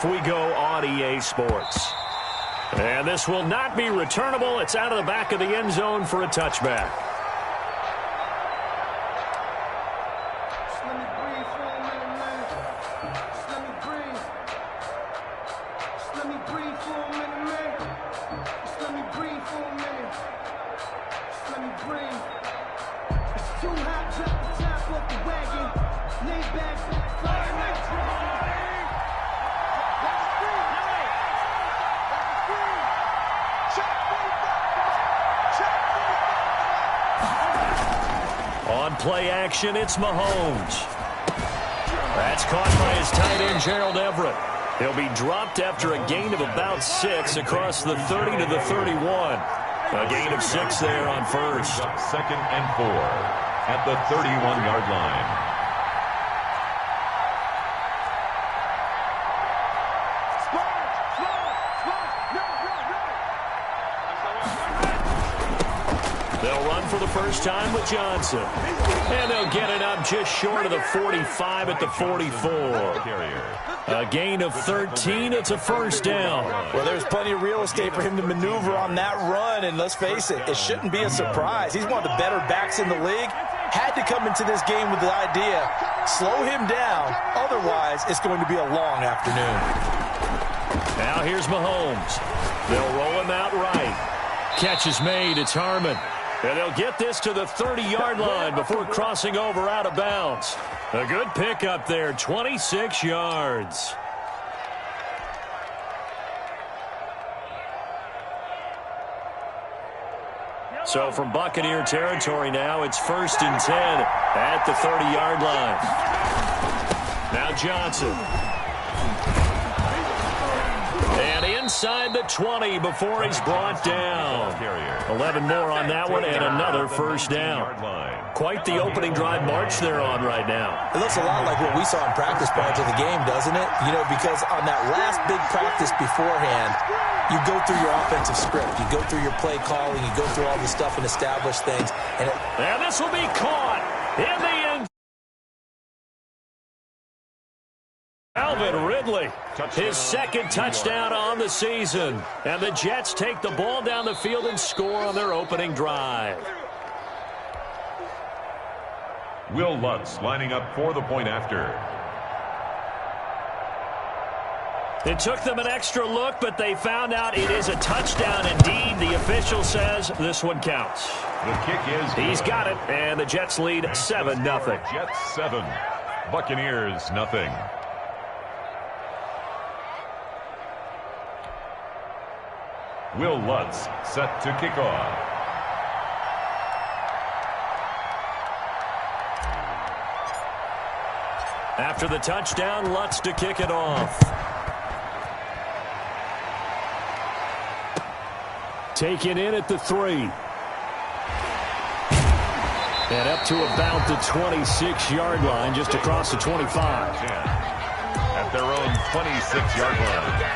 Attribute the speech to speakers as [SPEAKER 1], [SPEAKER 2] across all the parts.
[SPEAKER 1] off we go on EA Sports. And this will not be returnable. It's out of the back of the end zone for a touchback. On play action, it's Mahomes. That's caught by his tight end, Gerald Everett. He'll be dropped after a gain of about 6 across the 30 to the 31. A gain of 6 there on first.
[SPEAKER 2] Second and 4 at the 31-yard line.
[SPEAKER 1] They'll run for the first time with Johnson. And they'll get it up just short of the 45 at the 44. A gain of 13. It's a first down.
[SPEAKER 3] Well, there's plenty of real estate for him to maneuver on that run. And let's face it, it shouldn't be a surprise. He's one of the better backs in the league. Had to come into this game with the idea, slow him down. Otherwise, it's going to be a long afternoon.
[SPEAKER 1] Now here's Mahomes. They'll roll him out right. Catch is made. It's Harmon. And they'll get this to the 30-yard line before crossing over out of bounds. A good pickup there, 26 yards. So from Buccaneer territory now, it's 1st and 10 at the 30-yard line. Now Johnson. And inside the 20 before he's brought down. 11 more on that one and another first down. Quite the opening drive march they're on right now.
[SPEAKER 3] It looks a lot like what we saw in practice prior to the game, doesn't it? You know, because on that last big practice beforehand, you go through your offensive script. You go through your play calling. You go through all the stuff and establish things. And
[SPEAKER 1] this will be caught in the end. Calvin Ridley, his second touchdown on the season. And the Jets take the ball down the field and score on their opening drive.
[SPEAKER 2] Will Lutz lining up for the point after.
[SPEAKER 1] It took them an extra look, but they found out it is a touchdown indeed. The official says this one counts.
[SPEAKER 2] The kick is good.
[SPEAKER 1] He's got it, and the Jets lead 7-0.
[SPEAKER 2] Jets 7, Buccaneers nothing. Will Lutz set to kick off.
[SPEAKER 1] After the touchdown, Lutz to kick it off. Taken in at the 3. And up to about the 26-yard line, just across the 25.
[SPEAKER 2] At their own 26-yard line.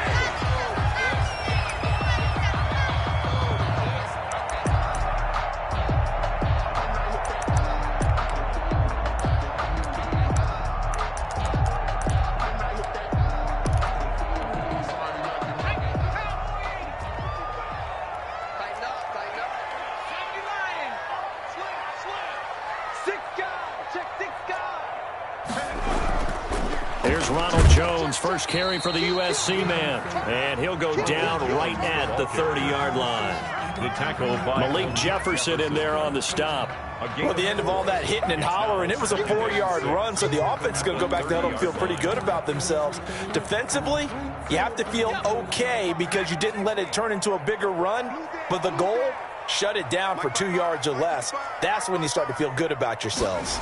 [SPEAKER 1] First carry for the USC man, and he'll go down right at the 30-yard line.
[SPEAKER 2] The tackle by
[SPEAKER 1] Malik Jefferson in there on the stop.
[SPEAKER 3] Well, the end of all that hitting and hollering, it was a 4-yard run, so the offense is going to go back to huddle and feel pretty good about themselves. Defensively, you have to feel okay because you didn't let it turn into a bigger run, but the goal, shut it down for 2 yards or less. That's when you start to feel good about yourselves.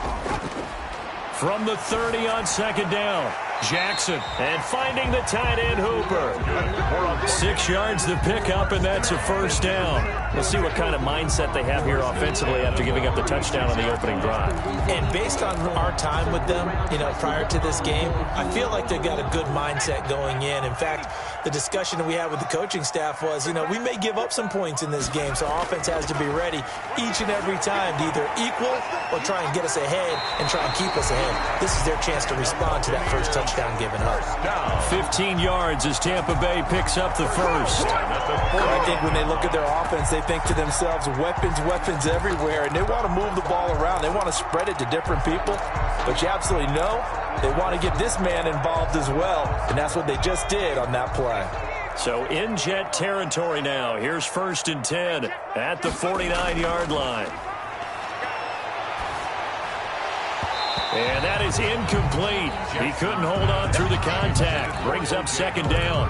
[SPEAKER 1] From the 30 on second down, Jackson, and finding the tight end Hooper. 6 yards to pick up, and that's a first down. We'll see what kind of mindset they have here offensively after giving up the touchdown on the opening drive.
[SPEAKER 3] And based on our time with them, you know, prior to this game, I feel like they've got a good mindset going in. In fact, the discussion that we had with the coaching staff was, we may give up some points in this game, so our offense has to be ready each and every time to either equal or try and get us ahead and try and keep us ahead. This is their chance to respond to that first touchdown given up.
[SPEAKER 1] 15 yards as Tampa Bay picks up the first.
[SPEAKER 3] I think when they look at their offense, they think to themselves, weapons everywhere, and they want to move the ball around. They want to spread it to different people, but you absolutely know they want to get this man involved as well, and that's what they just did on that play.
[SPEAKER 1] So in Jet territory now. Here's 1st and 10 at the 49-yard line. And that is incomplete. He couldn't hold on through the contact. Brings up 2nd down.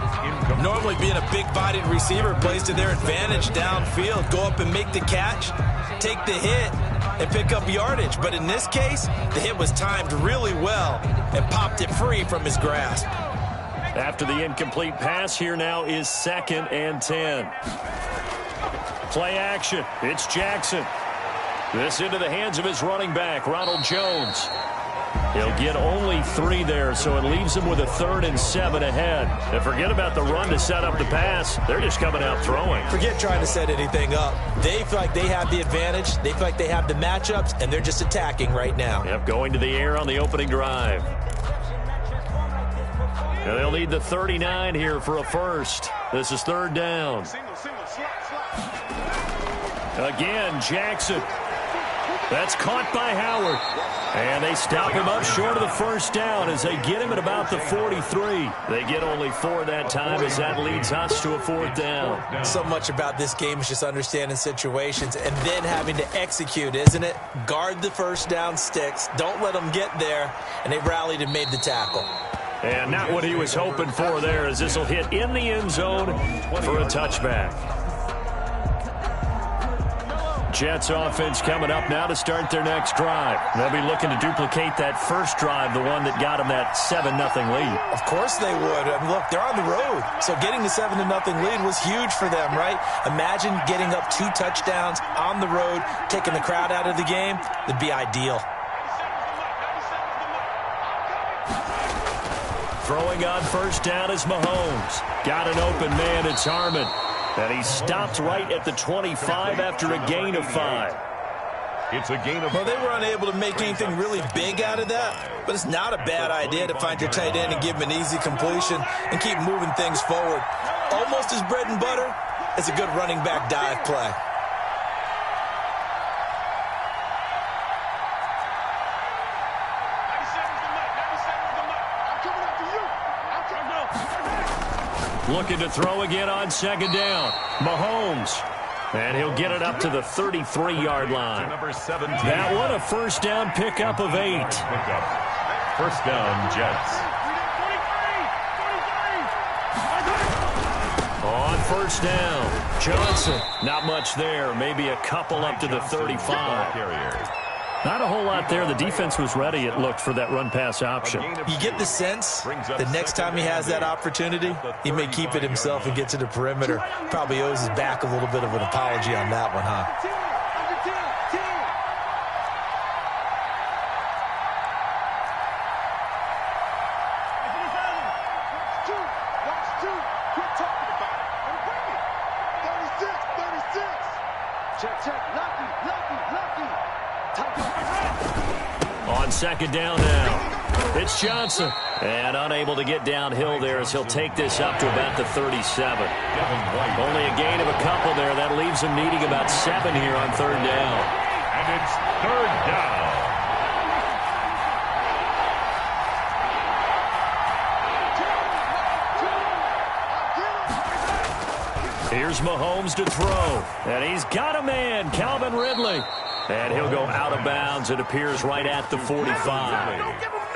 [SPEAKER 3] Normally being a big-bodied receiver plays to their advantage downfield. Go up and make the catch, take the hit, and pick up yardage. But in this case, the hit was timed really well and popped it free from his grasp.
[SPEAKER 1] After the incomplete pass, here now is 2nd and 10. Play action. It's Jackson. This into the hands of his running back, Ronald Jones. He'll get only 3 there, so it leaves him with a 3rd and 7 ahead. And forget about the run to set up the pass. They're just coming out throwing.
[SPEAKER 3] Forget trying to set anything up. They feel like they have the advantage. They feel like they have the matchups, and they're just attacking right now.
[SPEAKER 1] Yep, going to the air on the opening drive. And they'll need the 39 here for a first. This is 3rd down. Again, Jackson. That's caught by Howard. And they stop him up short of the 1st down as they get him at about the 43. They get only 4 that time as that leads us to a 4th down.
[SPEAKER 3] So much about this game is just understanding situations and then having to execute, isn't it? Guard the 1st down sticks. Don't let them get there. And they rallied and made the tackle.
[SPEAKER 1] And not what he was hoping for there, as this will hit in the end zone for a touchback. Jets offense coming up now to start their next drive. They'll be looking to duplicate that first drive, the one that got them that 7-0 lead.
[SPEAKER 3] Of course they would. I mean, look, they're on the road, so getting the 7-0 lead was huge for them, right? Imagine getting up 2 touchdowns on the road, taking the crowd out of the game. It'd be ideal.
[SPEAKER 1] Throwing on 1st down is Mahomes. Got an open man, it's Harmon. And he stopped right at the 25 after a gain of 5.
[SPEAKER 2] It's a gain of 5.
[SPEAKER 3] Well, they were unable to make anything really big out of that, but it's not a bad idea to find your tight end and give him an easy completion and keep moving things forward. Almost as bread and butter as a good running back dive play.
[SPEAKER 1] Looking to throw again on 2nd down. Mahomes. And he'll get it up to the 33-yard line.
[SPEAKER 2] Number 17.
[SPEAKER 1] That one a 1st down pickup of 8.
[SPEAKER 2] 1st down, Jets.
[SPEAKER 1] On 1st down, Johnson. Not much there. Maybe a couple up to the 35. Not a whole lot there. The defense was ready, it looked, for that run-pass option.
[SPEAKER 3] You get the sense that next time he has that opportunity, he may keep it himself and get to the perimeter. Probably owes his back a little bit of an apology on that one, huh?
[SPEAKER 1] On 2nd down now, it's Johnson. And unable to get downhill there as he'll take this up to about the 37. Only a gain of a couple there. That leaves him needing about 7 here on 3rd down.
[SPEAKER 2] And it's 3rd down.
[SPEAKER 1] Here's Mahomes to throw. And he's got a man, Calvin Ridley. And he'll go out of bounds. It appears right at the 45.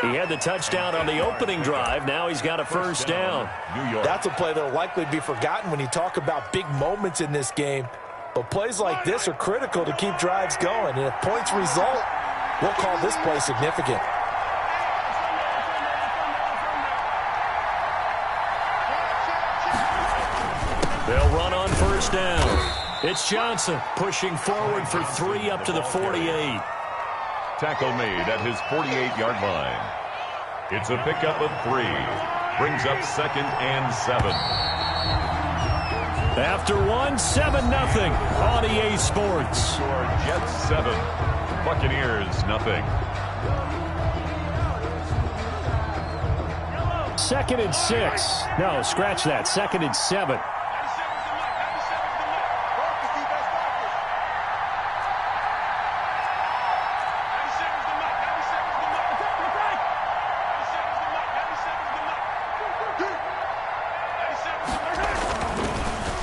[SPEAKER 1] He had the touchdown on the opening drive. Now he's got a 1st down.
[SPEAKER 3] That's a play that will likely be forgotten when you talk about big moments in this game. But plays like this are critical to keep drives going. And if points result, we'll call this play significant.
[SPEAKER 1] They'll run on 1st down. It's Johnson pushing forward for 3 up to the 48.
[SPEAKER 2] Tackle made at his 48-yard line. It's a pickup of 3. Brings up 2nd and 7.
[SPEAKER 1] After 7-0 on EA Sports.
[SPEAKER 2] Jets 7, Buccaneers 0.
[SPEAKER 1] 2nd and 6. No, scratch that. 2nd and 7.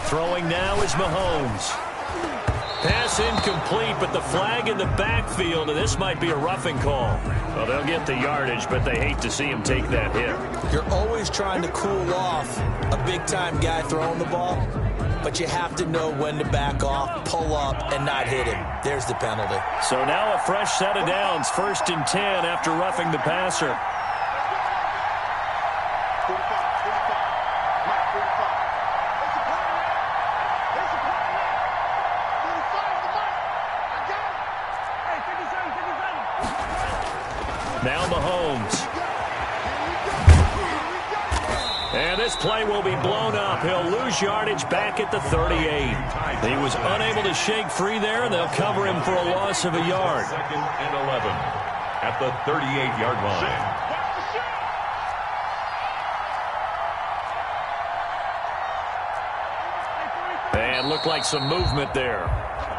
[SPEAKER 1] Throwing now is Mahomes. Pass incomplete, but the flag in the backfield, and this might be a roughing call. Well, they'll get the yardage, but they hate to see him take that hit.
[SPEAKER 3] You're always trying to cool off a big-time guy throwing the ball, but you have to know when to back off, pull up, and not hit him. There's the penalty.
[SPEAKER 1] So now a fresh set of downs, 1st and 10 after roughing the passer. Now Mahomes. And this play will be blown up. He'll lose yardage back at the 38. He was unable to shake free there, and they'll cover him for a loss of a yard.
[SPEAKER 2] 2nd and 11 at the 38-yard line.
[SPEAKER 1] And looked like some movement there.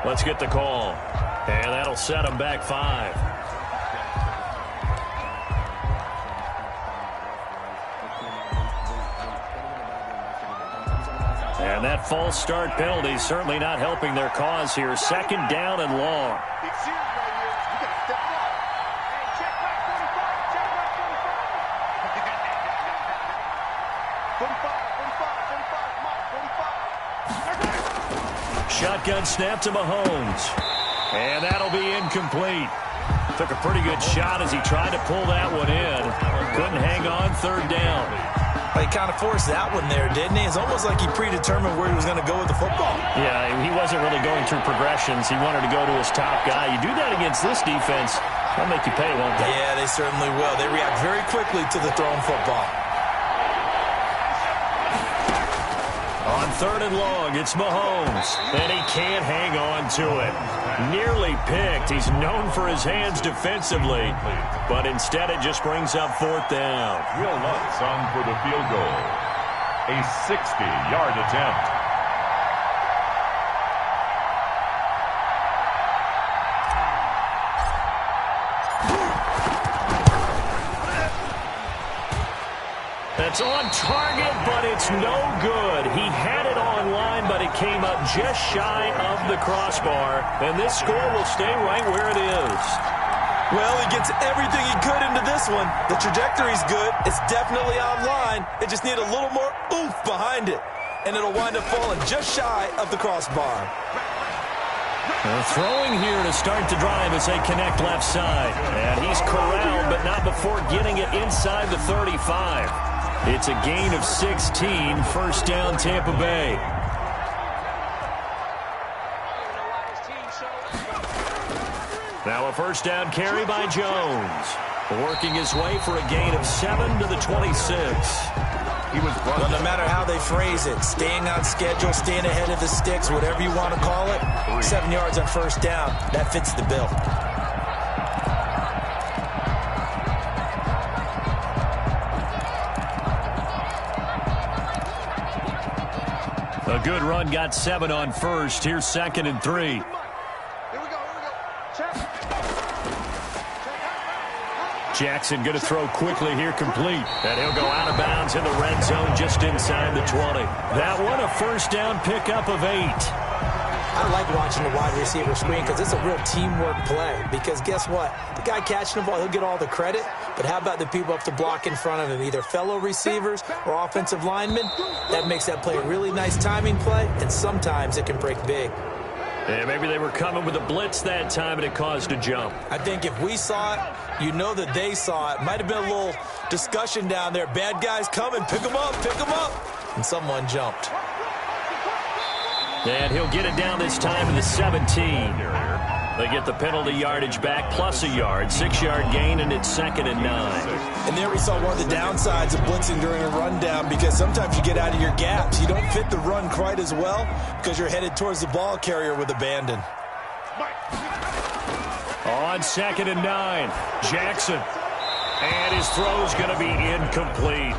[SPEAKER 1] Let's get the call. And that'll set him back 5. And that false start penalty certainly not helping their cause here. 2nd down and long. Shotgun snap to Mahomes. And that'll be incomplete. Took a pretty good shot as he tried to pull that one in. Couldn't hang on 3rd down.
[SPEAKER 3] He kind of forced that one there, didn't he? It's almost like he predetermined where he was going to go with the football.
[SPEAKER 1] Yeah, he wasn't really going through progressions. He wanted to go to his top guy. You do that against this defense, they'll make you pay, won't they?
[SPEAKER 3] Yeah, they certainly will. They react very quickly to the thrown football.
[SPEAKER 1] On 3rd and long, it's Mahomes. And he can't hang on to it. Nearly picked. He's known for his hands defensively, but instead it just brings up 4th down.
[SPEAKER 2] Will Lutz on for the field goal. A 60-yard attempt.
[SPEAKER 1] That's on target, but it's no good. He had it on line, but it came up just shy of the crossbar. And this score will stay right where it is.
[SPEAKER 3] Well, he gets everything he could into this one. The trajectory's good. It's definitely on line. It just needs a little more oomph behind it. And it'll wind up falling just shy of the crossbar.
[SPEAKER 1] Throwing here to start the drive as they connect left side. And he's corralled, but not before getting it inside the 35. It's a gain of 16, 1st down Tampa Bay. Now a 1st down carry by Jones. Working his way for a gain of 7 to the 26.
[SPEAKER 3] Well, no matter how they phrase it, staying on schedule, staying ahead of the sticks, whatever you want to call it, 7 yards on 1st down, that fits the bill.
[SPEAKER 1] A good run got 7 on 1st. Here's 2nd and 3. Jackson going to throw quickly here, complete. And he'll go out of bounds in the red zone just inside the 20. That one a 1st down pickup of 8.
[SPEAKER 3] I like watching the wide receiver screen because it's a real teamwork play. Because guess what? The guy catching the ball, he'll get all the credit. But how about the people up to block in front of him, either fellow receivers or offensive linemen? That makes that play a really nice timing play, and sometimes it can break big.
[SPEAKER 1] Yeah, maybe they were coming with a blitz that time, and it caused a jump.
[SPEAKER 3] I think if we saw it, you know that they saw it. Might have been a little discussion down there. Bad guys coming, pick them up, and someone jumped.
[SPEAKER 1] And he'll get it down this time to the 17. They get the penalty yardage back plus a yard. 6-yard gain, and it's 2nd and 9.
[SPEAKER 3] And there we saw one of the downsides of blitzing during a rundown, because sometimes you get out of your gaps. You don't fit the run quite as well because you're headed towards the ball carrier with abandon.
[SPEAKER 1] On 2nd and 9, Jackson. And his throw's going to be incomplete.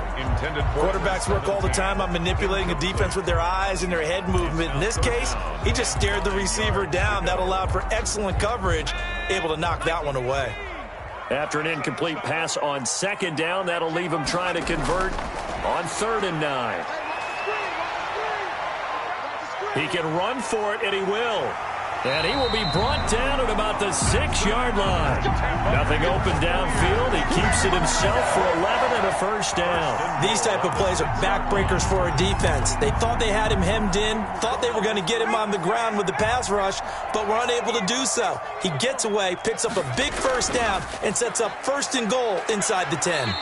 [SPEAKER 3] Quarterbacks work all the time on manipulating a defense with their eyes and their head movement. In this case, he just stared the receiver down. That allowed for excellent coverage, able to knock that one away.
[SPEAKER 1] After an incomplete pass on 2nd down, that'll leave him trying to convert on 3rd and 9. He can run for it, and he will. And he will be brought down at about the 6-yard line. Nothing open downfield. He keeps it himself for 11 and a first down.
[SPEAKER 3] These type of plays are backbreakers for a defense. They thought they had him hemmed in, thought they were going to get him on the ground with the pass rush, but were unable to do so. He gets away, picks up a big first down, and sets up 1st and goal inside the 10.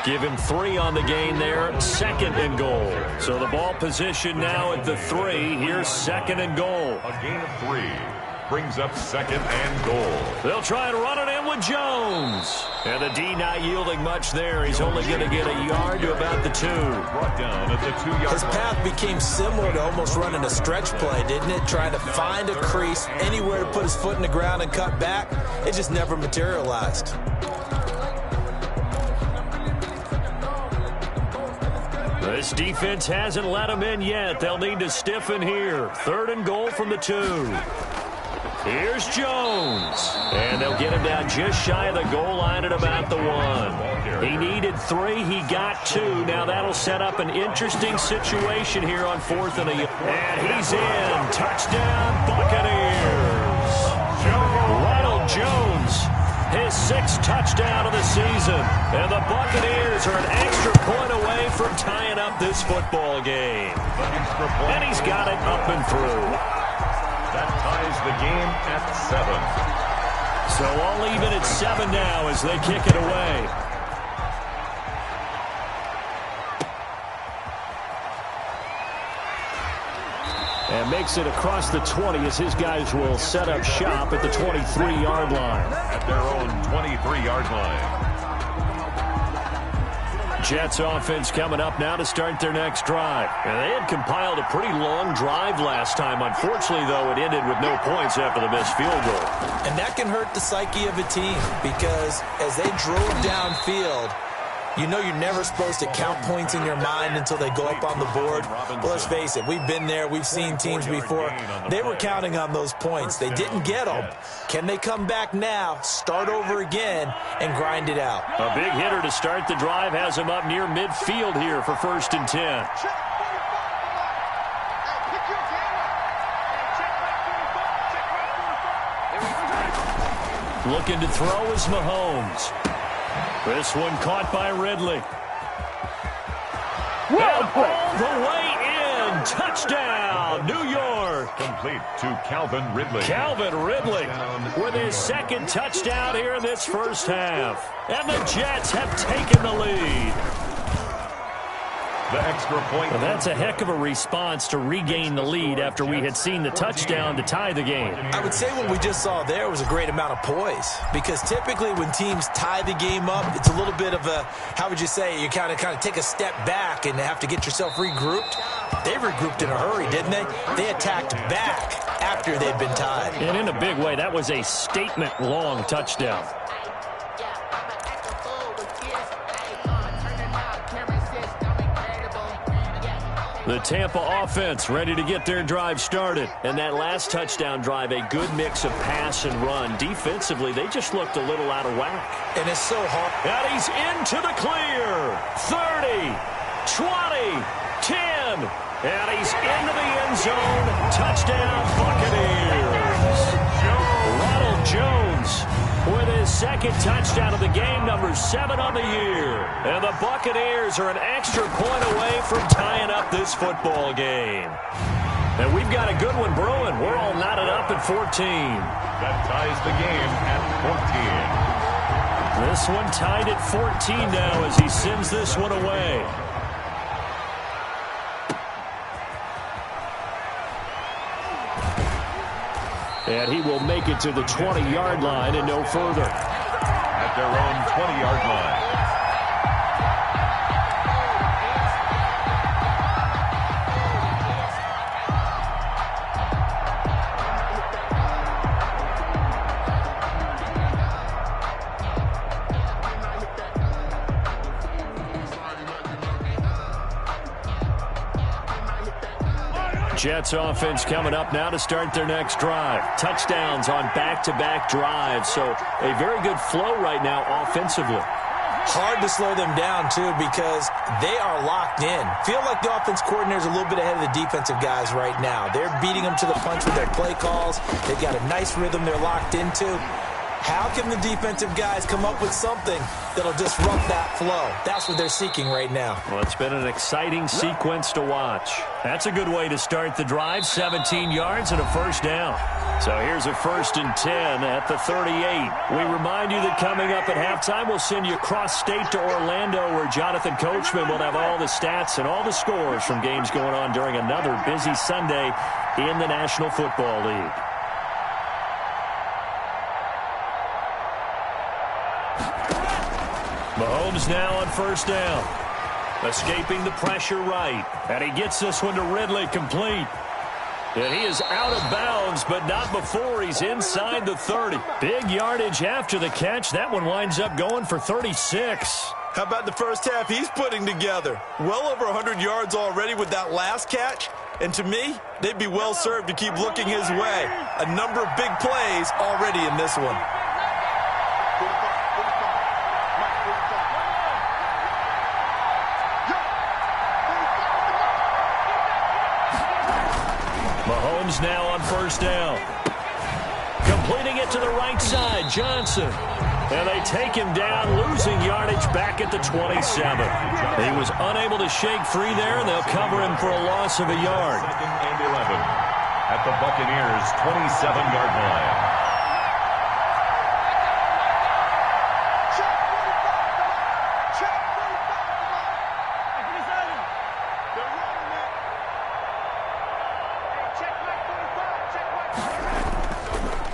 [SPEAKER 1] Give him 3 on the gain there, 2nd and goal. So the ball position now at the 3. Here's 2nd and goal.
[SPEAKER 2] A gain of 3 brings up 2nd and goal.
[SPEAKER 1] They'll try and run it in with Jones. And the D not yielding much there. He's only going to get a yard to about the 2.
[SPEAKER 2] Brought down at the 2-yard
[SPEAKER 3] His path became similar to almost running a stretch play, didn't it? Trying to find a crease, anywhere to put his foot in the ground and cut back. It just never materialized.
[SPEAKER 1] This defense hasn't let him in yet. They'll need to stiffen here. 3rd and goal from the 2. Here's Jones. And they'll get him down just shy of the goal line at about the 1. He needed 3. He got 2. Now that'll set up an interesting situation here on 4th and a yard. And he's in. Touchdown, Buccaneers. Ronald Jones. His 6th touchdown of the season. And the Buccaneers are an extra point away from tying up this football game. And he's got it up and through.
[SPEAKER 2] That ties the game at 7.
[SPEAKER 1] So all even at 7 now as they kick it away. And makes it across the 20 as his guys will set up shop at the 23-yard line.
[SPEAKER 2] At their own 23-yard line.
[SPEAKER 1] Jets offense coming up now to start their next drive. And they had compiled a pretty long drive last time. Unfortunately, though, it ended with no points after the missed field goal.
[SPEAKER 3] And that can hurt the psyche of a team, because as they drove downfield, you know you're never supposed to count points in your mind until they go up on the board. Well, let's face it, we've been there. We've seen teams before. They were counting on those points. They didn't get them. Can they come back now, start over again, and grind it out?
[SPEAKER 1] A big hitter to start the drive has him up near midfield here for 1st and 10. Looking to throw is Mahomes. This one caught by Ridley. And all the way in. Touchdown, New York.
[SPEAKER 2] Complete to Calvin Ridley.
[SPEAKER 1] Calvin Ridley with his 2nd touchdown here in this first half. And the Jets have taken the lead.
[SPEAKER 2] The extra point.
[SPEAKER 1] Well, that's a heck of a response to regain the lead after we had seen the touchdown to tie the game.
[SPEAKER 3] I would say what we just saw there was a great amount of poise, because typically when teams tie the game up, it's a little bit of a, how would you say, you kind of take a step back and have to get yourself regrouped. They regrouped in a hurry, didn't they? They attacked back after they'd been tied.
[SPEAKER 1] And in a big way, that was a statement-long touchdown. The Tampa offense ready to get their drive started. And that last touchdown drive, a good mix of pass and run. Defensively, they just looked a little out of whack.
[SPEAKER 3] And it's so hard.
[SPEAKER 1] And he's into the clear. 30, 20, 10. And he's into the end zone. Touchdown, Buccaneers. Ronald Jones with his 2nd touchdown of the game, number 7 on the year. And the Buccaneers are an extra point away from tying up this football game. And we've got a good one brewing. We're all knotted up at 14.
[SPEAKER 2] That ties the game at 14.
[SPEAKER 1] This one tied at 14 now as he sends this one away. And he will make it to the 20-yard line and no further.
[SPEAKER 2] At their own 20-yard line.
[SPEAKER 1] Jets offense coming up now to start their next drive. Touchdowns on back-to-back drives, so a very good flow right now offensively.
[SPEAKER 3] Hard to slow them down, too, because they are locked in. Feel like the offense coordinator is a little bit ahead of the defensive guys right now. They're beating them to the punch with their play calls. They've got a nice rhythm they're locked into. How can the defensive guys come up with something that'll disrupt that flow? That's what they're seeking right now.
[SPEAKER 1] Well, it's been an exciting sequence to watch. That's a good way to start the drive. 17 yards and a first down. So here's a 1st and 10 at the 38. We remind you that coming up at halftime, we'll send you cross-state to Orlando, where Jonathan Coachman will have all the stats and all the scores from games going on during another busy Sunday in the National Football League. Mahomes now on 1st down. Escaping the pressure right. And he gets this one to Ridley complete. And he is out of bounds, but not before he's inside the 30. Big yardage after the catch. That one winds up going for 36.
[SPEAKER 3] How about the first half he's putting together? Well over 100 yards already with that last catch. And to me, they'd be well served to keep looking his way. A number of big plays already in this one.
[SPEAKER 1] Mahomes now on 1st down. Completing it to the right side, Johnson. And they take him down, losing yardage back at the 27. He was unable to shake free there, and they'll cover him for a loss of a yard.
[SPEAKER 2] 2nd and 11 at the Buccaneers' 27-yard line.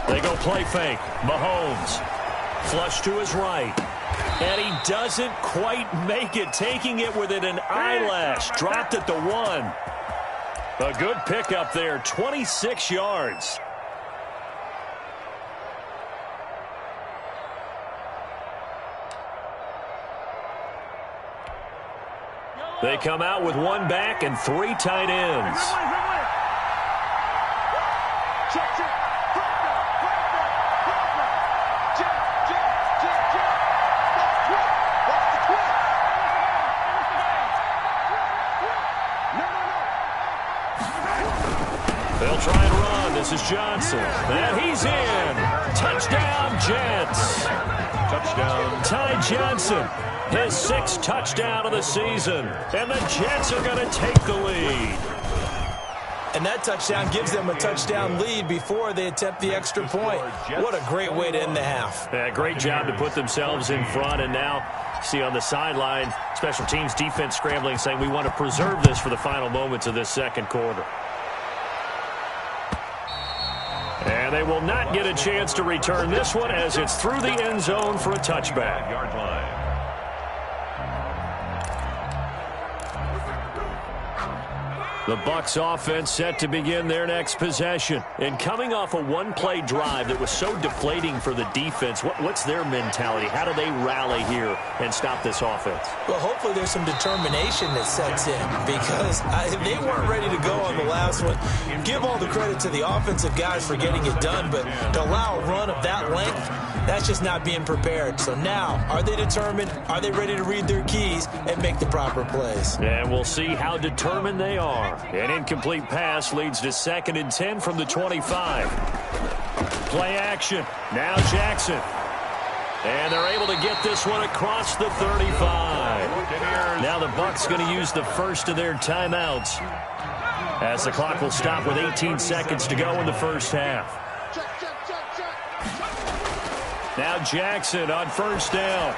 [SPEAKER 1] They go play fake. Mahomes. Flush to his right. And he doesn't quite make it. Taking it within an eyelash. Dropped at the 1. A good pickup there. 26 yards. They come out with 1 back and 3 tight ends. They'll try and run. This is Johnson. And he's in. Touchdown, Jets. Touchdown. Ty Johnson. His 6th touchdown of the season. And the Jets are going to take the lead.
[SPEAKER 3] And that touchdown gives them a touchdown lead before they attempt the extra point. What a great way to end the half.
[SPEAKER 1] Yeah, great job to put themselves in front. And now, see on the sideline, special teams defense scrambling, saying we want to preserve this for the final moments of this 2nd quarter. And they will not get a chance to return this one as it's through the end zone for a touchback.
[SPEAKER 2] Yard line.
[SPEAKER 1] The Bucs offense set to begin their next possession. And coming off a 1-play drive that was so deflating for the defense, what's their mentality? How do they rally here and stop this offense?
[SPEAKER 3] Well, hopefully there's some determination that sets in because they weren't ready to go on the last one. Give all the credit to the offensive guys for getting it done, but to allow a run of that length, that's just not being prepared. So now, are they determined? Are they ready to read their keys and make the proper plays?
[SPEAKER 1] And we'll see how determined they are. An incomplete pass leads to 2nd and 10 from the 25. Play action. Now Jackson. And they're able to get this one across the 35. Now the Bucs going to use the first of their timeouts, as the clock will stop with 18 seconds to go in the first half. Now Jackson on 1st down.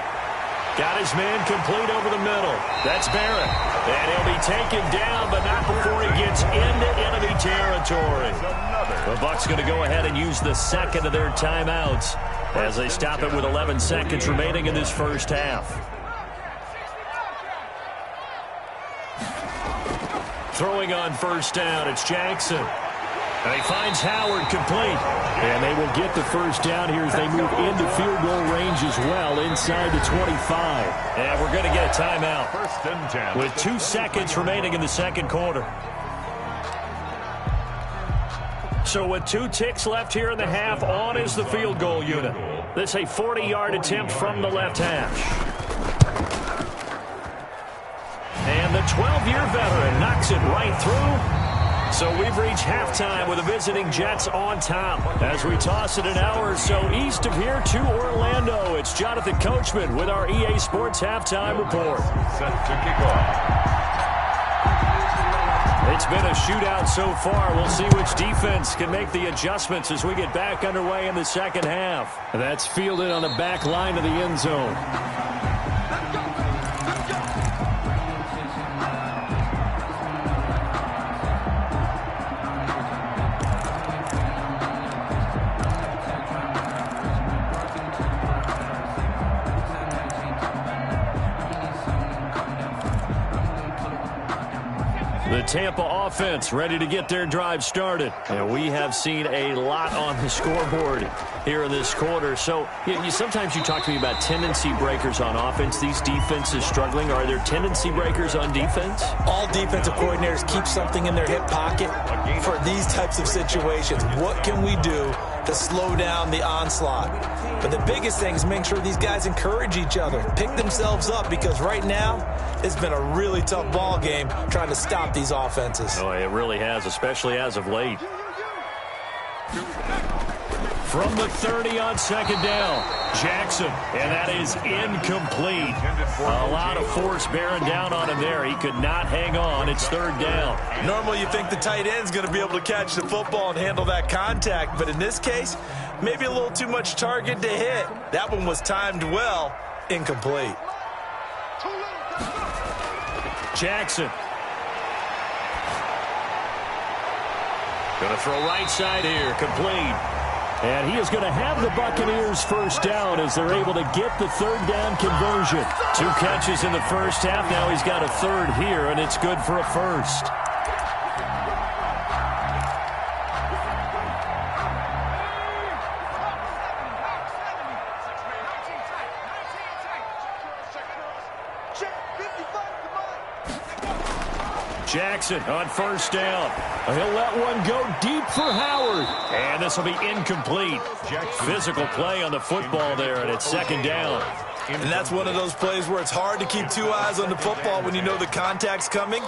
[SPEAKER 1] Got his man complete over the middle. That's Barrett. And he'll be taken down, but not before he gets into enemy territory. territory. The Bucs going to go ahead and use the second of their timeouts as they stop it with 11 seconds remaining in this first half. Throwing on first down, it's Jackson. And he finds Howard complete. And they will get the first down here as they move into field goal range as well, inside the 25. And we're going to get a timeout with 2 seconds remaining in the second quarter. So with 2 ticks left here in the half, on is the field goal unit. This a 40-yard attempt from the left hash. And the 12-year veteran knocks it right through. So we've reached halftime with the visiting Jets on top. As we toss it an hour or so east of here to Orlando, it's Jonathan Coachman with our EA Sports Halftime Report.
[SPEAKER 2] Set to kick off.
[SPEAKER 1] It's been a shootout so far. We'll see which defense can make the adjustments as we get back underway in the second half. That's fielded on the back line of the end zone. The Tampa offense ready to get their drive started. And we have seen a lot on the scoreboard here in this quarter. So sometimes you talk to me about tendency breakers on offense. These defenses struggling. Are there tendency breakers on defense?
[SPEAKER 3] All defensive coordinators keep something in their hip pocket for these types of situations. What can we do to slow down the onslaught? But the biggest thing is make sure these guys encourage each other, pick themselves up, because right now it's been a really tough ball game trying to stop these offenses.
[SPEAKER 1] Oh, it really has, especially as of late. From the 30 on second down, Jackson, and that is incomplete. A lot of force bearing down on him there. He could not hang on. It's third down.
[SPEAKER 3] Normally you think the tight end's going to be able to catch the football and handle that contact, but in this case, maybe a little too much target to hit. That one was timed well, incomplete.
[SPEAKER 1] Jackson. Going to throw right side here, complete. And he is going to have the Buccaneers first down as they're able to get the third down conversion. 2 catches in the first half. Now he's got a third here, and it's good for a first. Jackson on first down. He'll let one go deep for Howard. And this will be incomplete. Physical play on the football there, and it's second down.
[SPEAKER 3] And that's one of those plays where it's hard to keep 2 eyes on the football when you know the contact's coming,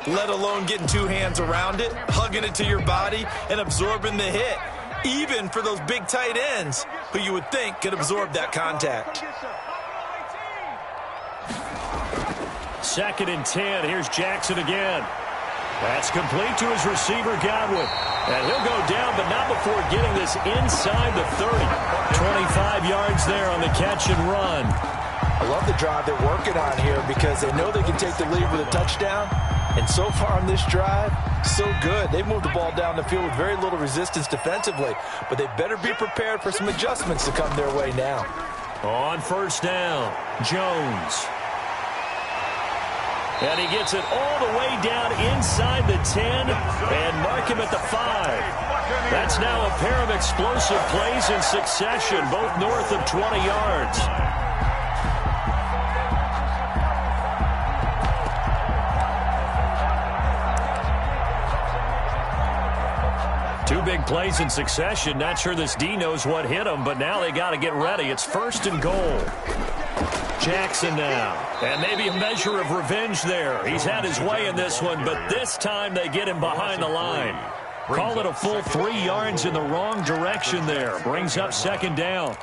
[SPEAKER 3] let alone getting 2 hands around it, hugging it to your body, and absorbing the hit, even for those big tight ends who you would think could absorb that contact.
[SPEAKER 1] 2nd and 10. Here's Jackson again. That's complete to his receiver, Godwin. And he'll go down, but not before getting this inside the 30. 25 yards there on the catch and run.
[SPEAKER 3] I love the drive they're working on here because they know they can take the lead with a touchdown. And so far on this drive, so good. They've moved the ball down the field with very little resistance defensively, but they better be prepared for some adjustments to come their way now.
[SPEAKER 1] On first down, Jones. And he gets it all the way down inside the 10 and mark him at the 5. That's now a pair of explosive plays in succession, both north of 20 yards. Two big plays in succession. Not sure this D knows what hit him, but now they got to get ready. It's 1st and goal. Jackson now. And maybe a measure of revenge there. He's had his way in this one, but this time they get him behind the line. Call it a full 3 yards in the wrong direction there. Brings up second down.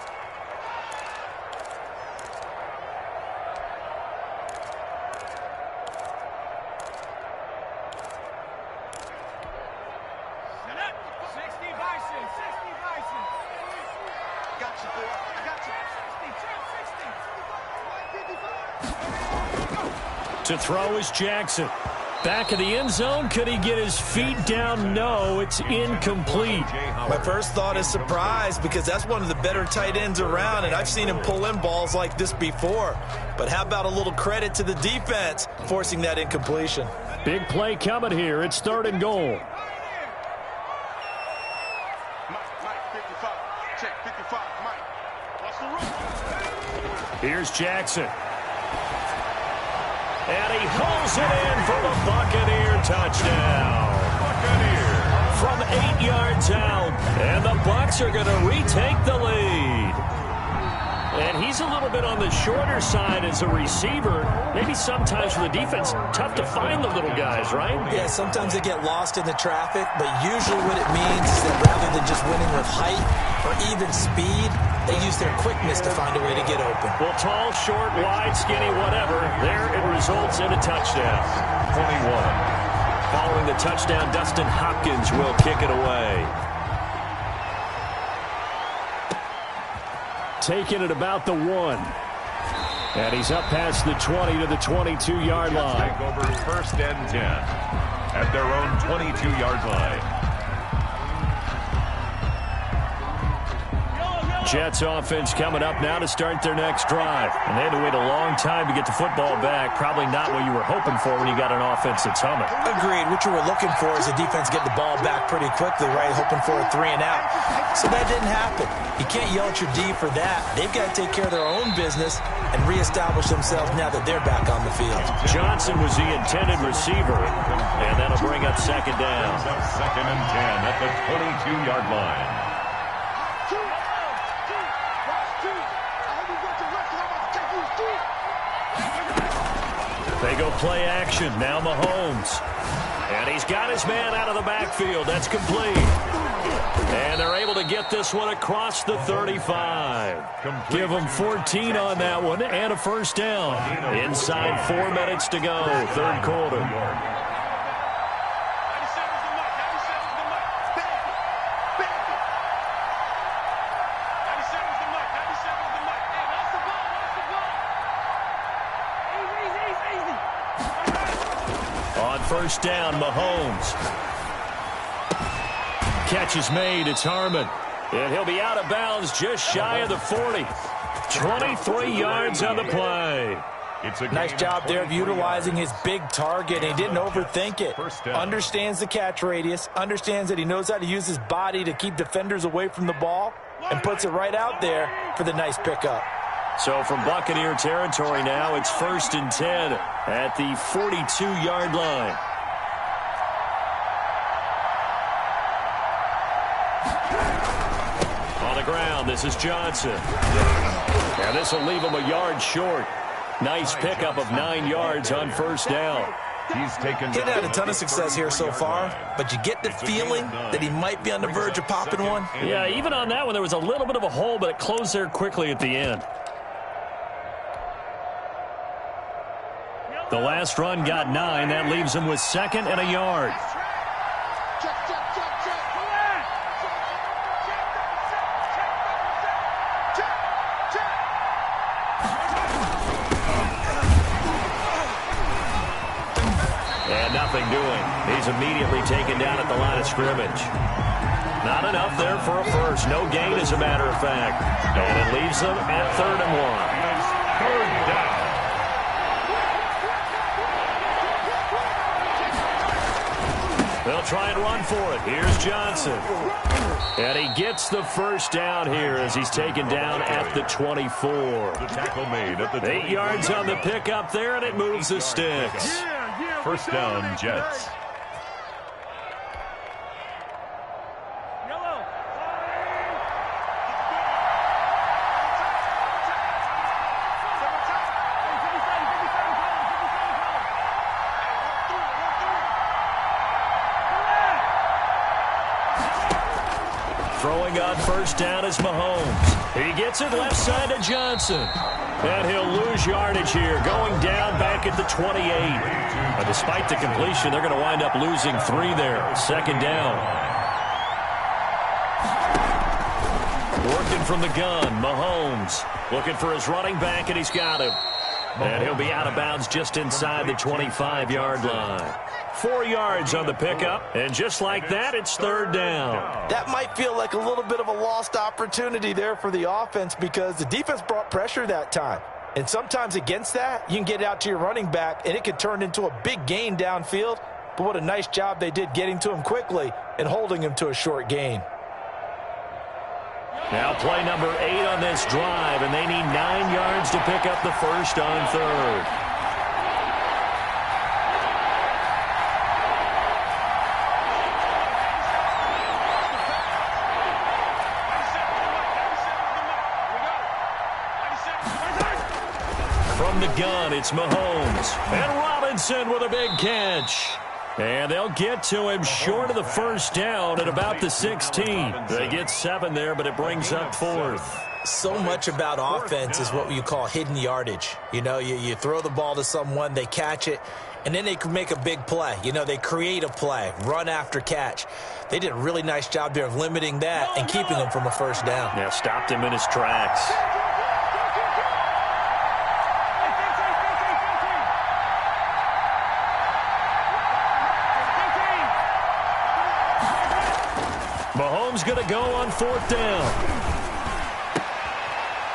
[SPEAKER 1] To throw is Jackson. Back of the end zone. Could he get his feet down? No, it's incomplete.
[SPEAKER 3] My first thought is surprise, because that's one of the better tight ends around, and I've seen him pull in balls like this before. But how about a little credit to the defense forcing that incompletion?
[SPEAKER 1] Big play coming here. It's 3rd and goal. Here's Jackson. And he hauls it in for the Buccaneer touchdown. Buccaneer from 8 yards out. And the Bucs are going to retake the lead. And he's a little bit on the shorter side as a receiver. Maybe sometimes for the defense, tough to find the little guys, right?
[SPEAKER 3] Yeah, sometimes they get lost in the traffic, but usually what it means is that rather than just winning with height or even speed, they use their quickness to find a way to get open.
[SPEAKER 1] Well, tall, short, wide, skinny, whatever, there it results in a touchdown.
[SPEAKER 2] 21.
[SPEAKER 1] Following the touchdown, Dustin Hopkins will kick it away. Taking it about the 1. And he's up past the 20 to the 22-yard line.
[SPEAKER 2] Take over 1st and 10 at their own 22-yard line.
[SPEAKER 1] Jets offense coming up now to start their next drive. And they had to wait a long time to get the football back. Probably not what you were hoping for when you got an offense that's humming.
[SPEAKER 3] Agreed. What you were looking for is the defense getting the ball back pretty quickly, right? Hoping for a 3 and out. So that didn't happen. You can't yell at your D for that. They've got to take care of their own business and reestablish themselves now that they're back on the field.
[SPEAKER 1] Johnson was the intended receiver. And that'll bring up 2nd down.
[SPEAKER 2] 2nd and 10 at the 22-yard line.
[SPEAKER 1] They go play action. Now Mahomes. And he's got his man out of the backfield. That's complete. And they're able to get this one across the 35. Give them 14 on that one and a 1st down. Inside 4 minutes to go, 3rd quarter. On 1st down, Mahomes. Catch is made. It's Harmon. And he'll be out of bounds just shy of the 40. 23 yards on the play.
[SPEAKER 3] Nice job there of utilizing his big target. He didn't overthink it. Understands the catch radius. Understands that he knows how to use his body to keep defenders away from the ball. And puts it right out there for the nice pickup.
[SPEAKER 1] So from Buccaneer territory now, it's 1st and 10 at the 42-yard line. On the ground, this is Johnson. And this will leave him a yard short. Nice pickup of 9 yards on 1st down.
[SPEAKER 2] He's
[SPEAKER 3] had a ton of success here so far, but you get the feeling that he might be on the verge of popping one.
[SPEAKER 1] Yeah, even on that one, there was a little bit of a hole, but it closed there quickly at the end. The last run got 9. That leaves him with 2nd and a yard. And nothing doing. He's immediately taken down at the line of scrimmage. Not enough there for a 1st. No gain, as a matter of fact. And it leaves them at 3rd and 1.
[SPEAKER 2] 3rd down.
[SPEAKER 1] They'll try and run for it. Here's Johnson. And he gets the 1st down here as he's taken down at the 24.
[SPEAKER 2] The tackle made at the
[SPEAKER 1] 8 yards on the pickup there, and it moves the sticks.
[SPEAKER 2] 1st down, Jets.
[SPEAKER 1] Throwing on 1st down is Mahomes. He gets it left side to Johnson. And he'll lose yardage here, going down back at the 28. But despite the completion, they're going to wind up losing 3 there. 2nd down. Working from the gun, Mahomes. Looking for his running back, and he's got him. And he'll be out of bounds just inside the 25-yard line. 4 yards on the pickup, and just like that, it's third down.
[SPEAKER 3] That might feel like a little bit of a lost opportunity there for the offense because the defense brought pressure that time. And sometimes against that, you can get out to your running back, and it could turn into a big gain downfield. But what a nice job they did getting to him quickly and holding him to a short gain.
[SPEAKER 1] Now play number 8 on this drive, and they need 9 yards to pick up the first on third. From the gun, it's Mahomes. And Robinson with a big catch. And they'll get to him short of the first down at about the 16. They get 7 there, but it brings up fourth.
[SPEAKER 3] So much about offense is what you call hidden yardage. You know, you throw the ball to someone, they catch it, and then they can make a big play. You know, they create a play, run after catch. They did a really nice job there of limiting that and keeping him from a first down.
[SPEAKER 1] Yeah, stopped him in his tracks. Mahomes going to go on fourth down.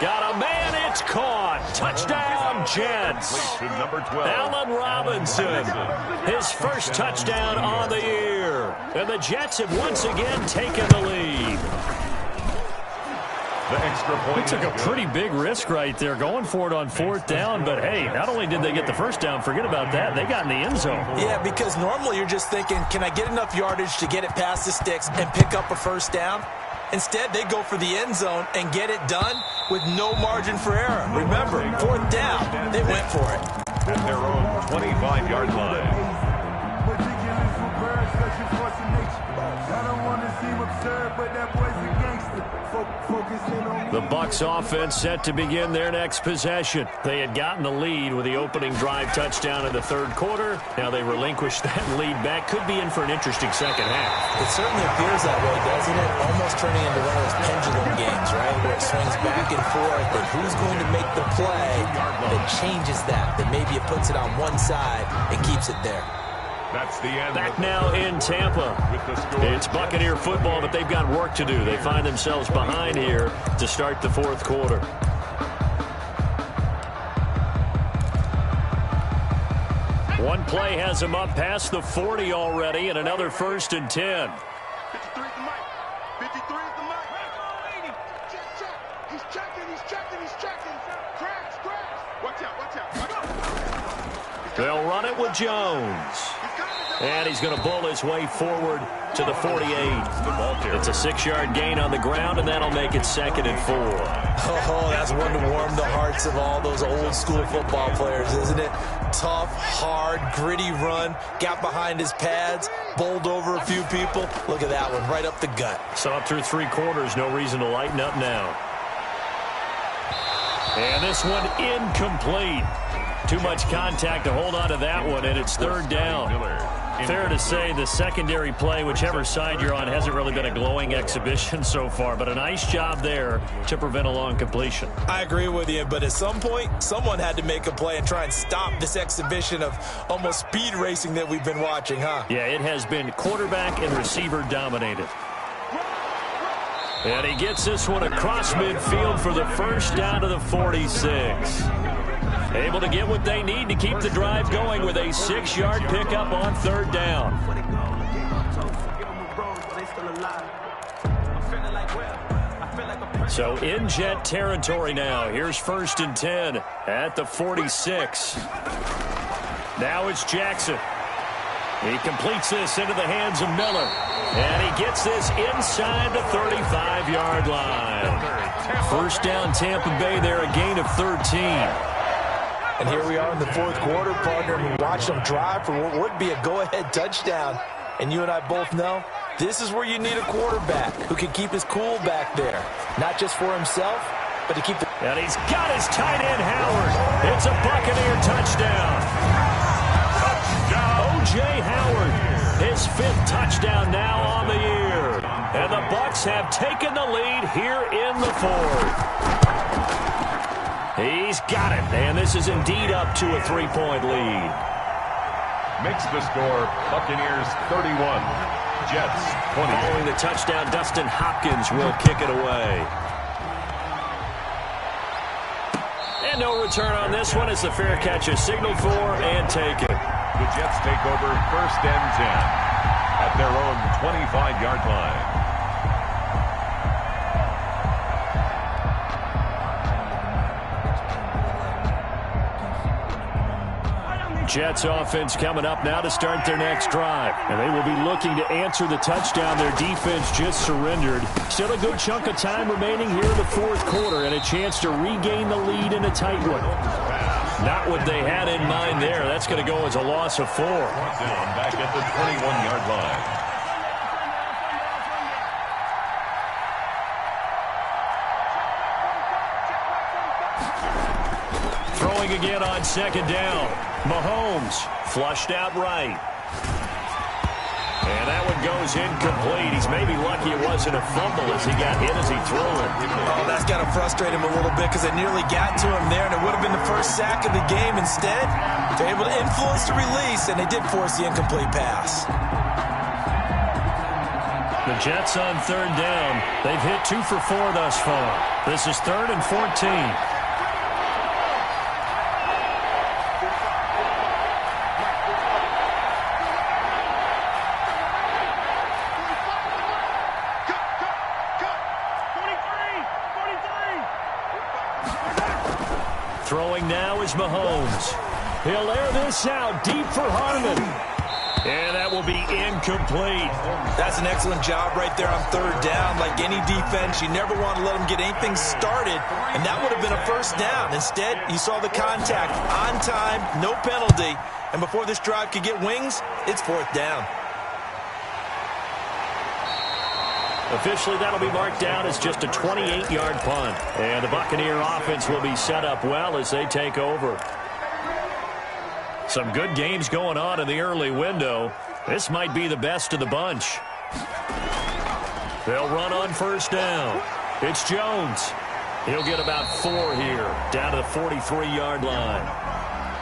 [SPEAKER 1] Got a man, it's caught. Touchdown, Jets. Allen Robinson, his first touchdown on the year. And the Jets have once again taken the lead.
[SPEAKER 2] The extra point.
[SPEAKER 1] They took a pretty big risk right there going for it on fourth down. But, hey, not only did they get the first down, forget about that, they got in the end zone.
[SPEAKER 3] Yeah, because normally you're just thinking, can I get enough yardage to get it past the sticks and pick up a first down? Instead, they go for the end zone and get it done with no margin for error. Remember, fourth down, they went for it.
[SPEAKER 2] At their own 25-yard line.
[SPEAKER 1] The Bucs offense set to begin their next possession. They had gotten the lead with the opening drive touchdown in the third quarter. Now they relinquished that lead back. Could be in for an interesting second half.
[SPEAKER 3] It certainly appears that way, doesn't it? Almost turning into one of those pendulum games, right? Where it swings back and forth, and who's going to make the play that changes that maybe it puts it on one side and keeps it there.
[SPEAKER 2] That's the end.
[SPEAKER 1] Back now in Tampa. It's Buccaneer football, but they've got work to do. They find themselves behind here to start the fourth quarter. One play has them up past the 40 already, and another 1st and 10.
[SPEAKER 4] 53 is the mic. 53 is the mic. Check. He's checking. Crash. Watch out.
[SPEAKER 1] They'll run it with Jones. And he's going to bull his way forward to the 48. It's a 6-yard gain on the ground, and that'll make it 2nd and 4.
[SPEAKER 3] Oh, that's one to warm the hearts of all those old-school football players, isn't it? Tough, hard, gritty run. Got behind his pads, bowled over a few people. Look at that one, right up the gut.
[SPEAKER 1] So up through 3 quarters, no reason to lighten up now. And this one incomplete. Too much contact to hold on to that one, and it's 3rd down. Fair to say the secondary play, whichever side you're on, hasn't really been a glowing exhibition so far, but a nice job there to prevent a long completion.
[SPEAKER 3] I agree with you, but at some point, someone had to make a play and try and stop this exhibition of almost speed racing that we've been watching, huh?
[SPEAKER 1] Yeah, it has been quarterback and receiver dominated. And he gets this one across midfield for the first down to the 46. Able to get what they need to keep the drive going with a 6-yard pickup on 3rd down. So in Jet territory now. Here's 1st and 10 at the 46. Now it's Jackson. He completes this into the hands of Miller. And he gets this inside the 35-yard line. First down Tampa Bay there, a gain of 13.
[SPEAKER 3] And here we are in the 4th quarter, partner, and we watch them drive for what would be a go-ahead touchdown. And you and I both know this is where you need a quarterback who can keep his cool back there. Not just for himself, but to keep the...
[SPEAKER 1] And he's got his tight end, Howard. It's a Buccaneer touchdown. O.J. Howard, his 5th touchdown now on the year. And the Bucs have taken the lead here in the 4th. He's got it, and this is indeed up to a 3-point lead.
[SPEAKER 2] Makes the score Buccaneers 31, Jets 20.
[SPEAKER 1] Following the touchdown, Dustin Hopkins will kick it away. And no return on this one as the fair catch is signaled for and taken.
[SPEAKER 2] The Jets take over 1st and 10 at their own 25-yard line.
[SPEAKER 1] Jets offense coming up now to start their next drive. And they will be looking to answer the touchdown their defense just surrendered. Still a good chunk of time remaining here in the 4th quarter and a chance to regain the lead in a tight one. Not what they had in mind there. That's going to go as a loss of 4.
[SPEAKER 2] Down back at the 21-yard line.
[SPEAKER 1] Throwing again on 2nd down. Mahomes flushed out right. And that one goes incomplete. He's maybe lucky it wasn't a fumble as he got hit as he threw it.
[SPEAKER 3] Oh, that's got to frustrate him a little bit because they nearly got to him there, and it would have been the first sack of the game. Instead, they're able to influence the release, and they did force the incomplete pass.
[SPEAKER 1] The Jets on 3rd down. They've hit 2 for 4 thus far. This is 3rd and 14. Throwing now is Mahomes. He'll air this out deep for Harmon. And that will be incomplete.
[SPEAKER 3] That's an excellent job right there on 3rd down. Like any defense, you never want to let them get anything started, and that would have been a 1st down. Instead, you saw the contact on time, no penalty, and before this drive could get wings, it's 4th down.
[SPEAKER 1] Officially, that'll be marked down as just a 28-yard punt. And the Buccaneer offense will be set up well as they take over. Some good games going on in the early window. This might be the best of the bunch. They'll run on 1st down. It's Jones. He'll get about 4 here, down to the 43-yard line.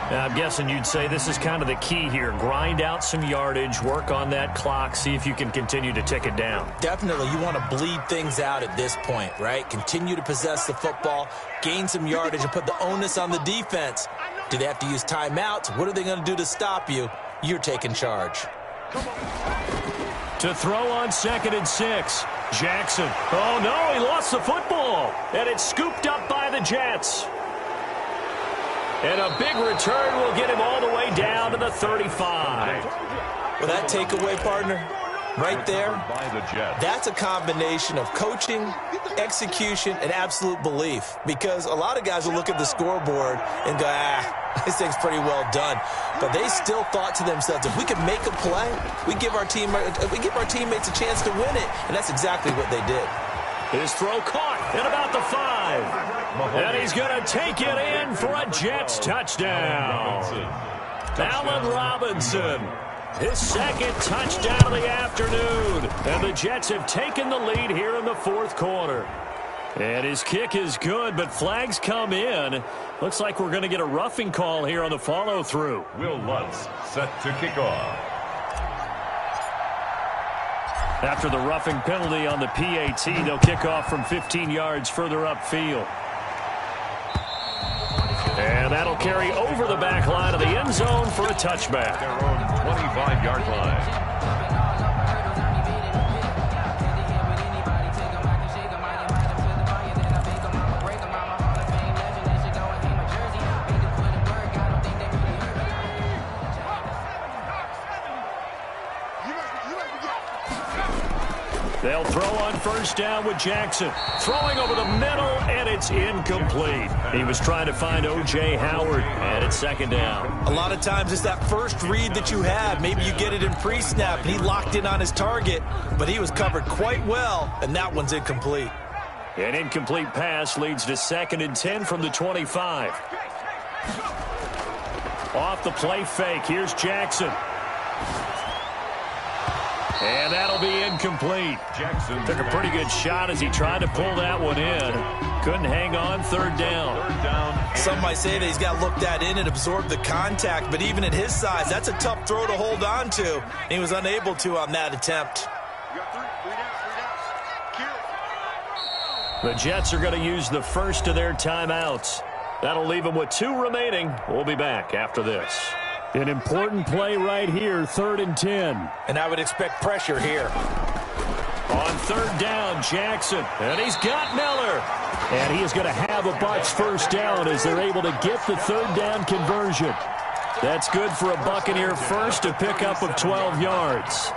[SPEAKER 1] Now, I'm guessing you'd say this is kind of the key here. Grind out some yardage, work on that clock, see if you can continue to tick it down.
[SPEAKER 3] Definitely, you want to bleed things out at this point, right? Continue to possess the football, gain some yardage, and put the onus on the defense. Do they have to use timeouts? What are they going to do to stop you? You're taking charge.
[SPEAKER 1] To throw on 2nd and 6. Jackson. Oh, no, he lost the football. And it's scooped up by the Jets. And a big return will get him all the way down to the 35.
[SPEAKER 3] Well, that takeaway, partner, right there, that's a combination of coaching, execution, and absolute belief. Because a lot of guys will look at the scoreboard and go, this thing's pretty well done. But they still thought to themselves, if we can make a play, we give our teammates a chance to win it. And that's exactly what they did.
[SPEAKER 1] His throw caught at about the 5. And he's going to take it in for a Jets touchdown. Allen Robinson, his 2nd touchdown of the afternoon. And the Jets have taken the lead here in the 4th quarter. And his kick is good, but flags come in. Looks like we're going to get a roughing call here on the follow-through.
[SPEAKER 2] Will Lutz set to kick off.
[SPEAKER 1] After the roughing penalty on the PAT, they'll kick off from 15 yards further upfield. And that'll carry over the back line of the end zone for a touchback.
[SPEAKER 2] Their own 25-yard line.
[SPEAKER 1] They'll throw on 1st down with Jackson. Throwing over the middle, and it's incomplete. He was trying to find O.J. Howard, and it's 2nd down.
[SPEAKER 3] A lot of times it's that first read that you have. Maybe you get it in pre-snap, and he locked in on his target, but he was covered quite well, and that one's incomplete.
[SPEAKER 1] An incomplete pass leads to 2nd and 10 from the 25. Off the play fake, here's Jackson. And that'll be incomplete.
[SPEAKER 2] Jackson
[SPEAKER 1] Took a pretty good shot as he tried to pull that one in. Couldn't hang on. Third down.
[SPEAKER 2] Third down.
[SPEAKER 3] Some might say that he's got to look that in and absorb the contact, but even at his size, that's a tough throw to hold on to. And he was unable to on that attempt.
[SPEAKER 4] You got three down. Kill.
[SPEAKER 1] The Jets are going to use the first of their timeouts. That'll leave them with 2 remaining. We'll be back after this. An important play right here, 3rd and 10.
[SPEAKER 3] And I would expect pressure here.
[SPEAKER 1] On 3rd down, Jackson. And he's got Miller. And he is going to have a Bucs first down as they're able to get the 3rd down conversion. That's good for a Buccaneer first, a pickup of 12 yards.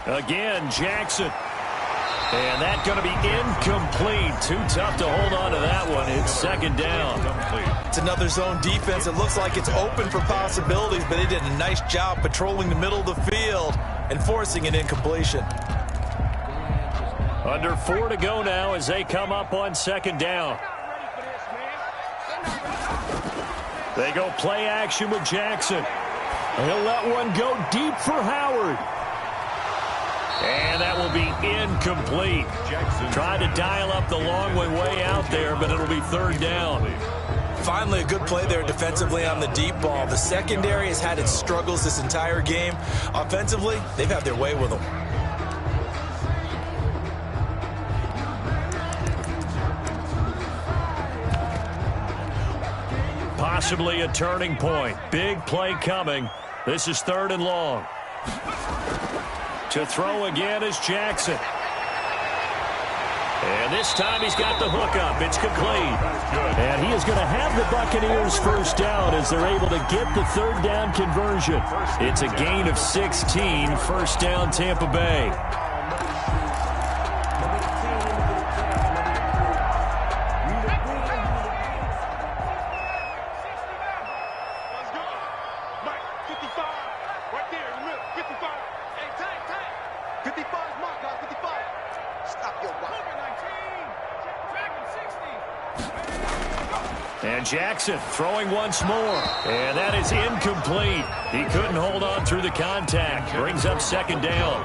[SPEAKER 1] Again, Jackson. And that's going to be incomplete. Too tough to hold on to that one. It's 2nd down.
[SPEAKER 3] It's another zone defense. It looks like it's open for possibilities, but they did a nice job patrolling the middle of the field and forcing an incompletion.
[SPEAKER 1] Under 4 to go now as they come up on 2nd down. They go play action with Jackson. He'll let one go deep for Howard. And that will be incomplete.
[SPEAKER 2] Jackson
[SPEAKER 1] Tried to dial up the long way out there, but it'll be 3rd down.
[SPEAKER 3] Finally, a good play there defensively on the deep ball. The secondary has had its struggles this entire game. Offensively, they've had their way with them.
[SPEAKER 1] Possibly a turning point. Big play coming. This is 3rd and long. To throw again is Jackson. And this time he's got the hook up. It's complete. And he is going to have the Buccaneers first down as they're able to get the 3rd down conversion. It's a gain of 16. First down, Tampa Bay.
[SPEAKER 4] Let's go. Mike, 55. Right there in the middle. 55. Hey, tight. 55 is Mike, guys. 55. Stop your rock. 19.
[SPEAKER 1] And Jackson throwing once more. And that is incomplete. He couldn't hold on through the contact. Brings up 2nd down.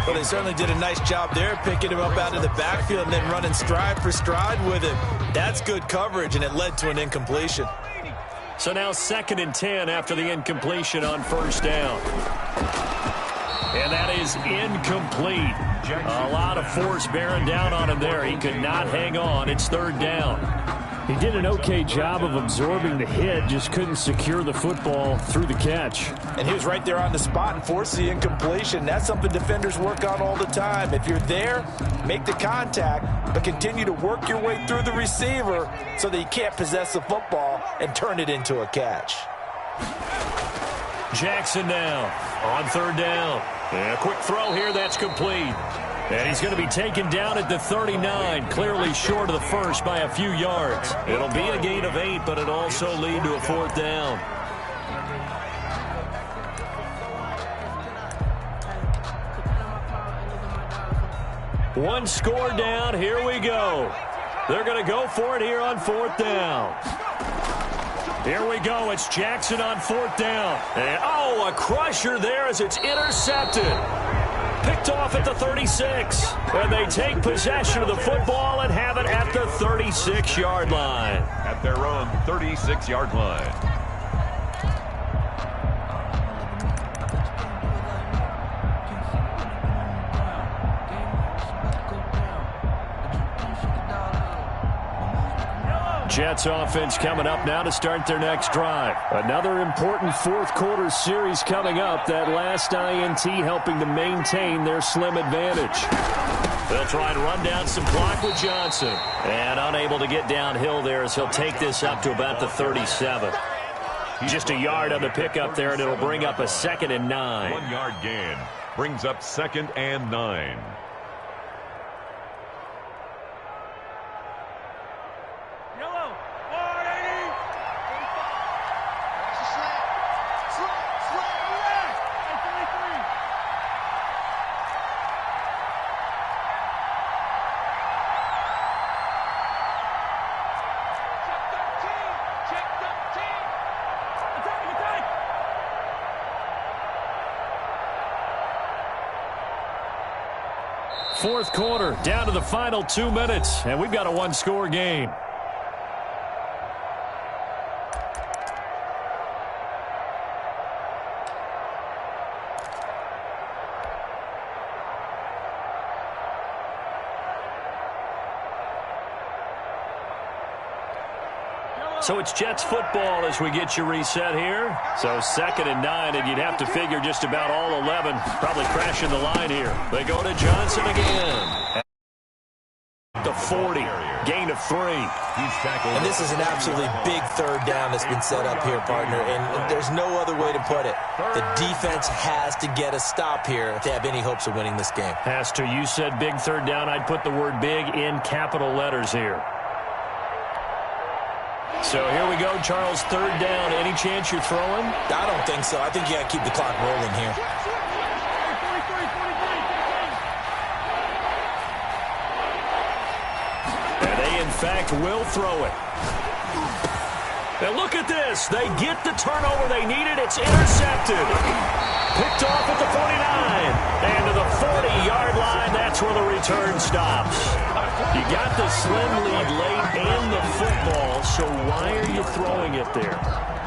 [SPEAKER 3] Well, they certainly did a nice job there, picking him up out of the backfield and then running stride for stride with him. That's good coverage, and it led to an incompletion.
[SPEAKER 1] So now 2nd and 10 after the incompletion on 1st down. And that is incomplete. A lot of force bearing down on him there. He could not hang on. It's 3rd down. He did an okay job of absorbing the hit, just couldn't secure the football through the catch.
[SPEAKER 3] And he was right there on the spot and forced the incompletion. That's something defenders work on all the time. If you're there, make the contact, but continue to work your way through the receiver so that you can't possess the football and turn it into a catch.
[SPEAKER 1] Jackson now on 3rd down. And a quick throw here, that's complete. And he's going to be taken down at the 39, clearly short of the first by a few yards. It'll be a gain of 8, but it'll also lead to a 4th down. One score down, here we go. They're going to go for it here on 4th down. Here we go, it's Jackson on 4th down. And, oh, a crusher there as it's intercepted. Picked off at the 36. And they take possession of the football and have it at the 36-yard line.
[SPEAKER 2] At their own 36-yard line.
[SPEAKER 1] Jets offense coming up now to start their next drive. Another important 4th quarter series coming up. That last INT helping to maintain their slim advantage. They'll try and run down some clock with Johnson. And unable to get downhill there as he'll take this up to about the 37. Just a yard on the pickup there, and it'll bring up a 2nd and 9.
[SPEAKER 2] 1-yard gain brings up 2nd and 9.
[SPEAKER 1] Fourth quarter, down to the final 2 minutes, and we've got a one-score game. So it's Jets football as we get you reset here. So 2nd and 9, and you'd have to figure just about all 11 probably crashing the line here. They go to Johnson again. The 40, gain of 3.
[SPEAKER 3] And this is an absolutely big third down that's been set up here, partner, and there's no other way to put it. The defense has to get a stop here to have any hopes of winning this game.
[SPEAKER 1] Has to. You said big third down. I'd put the word big in capital letters here. So here we go, Charles, third down. Any chance you're throwing?
[SPEAKER 3] I don't think so. I think you got to keep the clock rolling here.
[SPEAKER 1] And they, in fact, will throw it. And look at this. They get the turnover they needed. It's intercepted. Picked off at the 49. And to the 40-yard line, that's where the return stops. You got the slim lead late and the football, so why are you throwing it there?